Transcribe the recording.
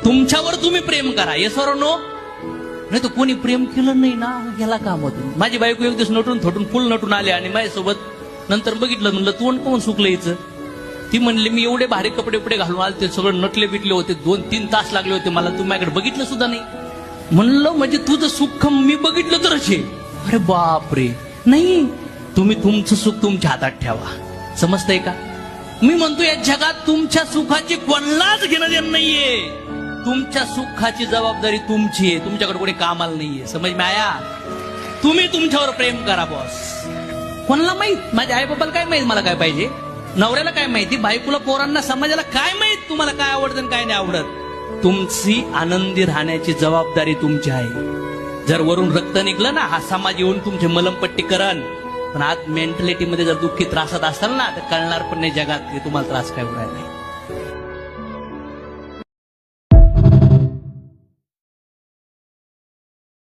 तुमच्यावर तुम्ही प्रेम करा. Yes or no? नाही तर कोणी प्रेम केलं नाही ना, याला काम होतं. माझी बायको एक दिवस नटून थोटून फुल नटून आले आणि माझ्यासोबत नंतर बघितलं, म्हणलं तोंड कोण सुकलं हिचं. ती म्हणली मी एवढे भारी कपडे उपडे घालून आले, ते सगळं नटले बिटले होते, 2-3 तास लागले होते मला, तू माझ्याकडे बघितलं सुद्धा नाही. म्हणलं म्हणजे तुझं सुख मी बघितलं तर असे. अरे बापरे. नाही, तुम्ही तुमचं सुख तुमच्या हातात ठेवा. समजतंय का? मी म्हणतो या जगात तुमच्या सुखाची कोणालाच घेणं देणं नाहीये. तुमच्या सुखाची जबाबदारी तुमची आहे, तुमच्याकडे कोणी कामाला नाहीये. समज माया? तुम्ही तुमच्यावर प्रेम करा बॉस. कोणाला माहित? माझ्या आई बाबाला काय माहित मला काय पाहिजे, नवऱ्याला काय माहिती, बायकोला, पोरांना, समाजाला काय माहित तुम्हाला काय आवडतं आणि काय नाही आवडत. तुमची आनंदी राहण्याची जबाबदारी तुमची आहे. जर वरून रक्त निघलं ना, हा समाज येऊन तुमची मलमपट्टी करण, पण आज मेंटॅलिटी मध्ये जर दुःखी त्रासात असाल ना, तर कळणार पण नाही जगात की तुम्हाला त्रास काय होणार नाही.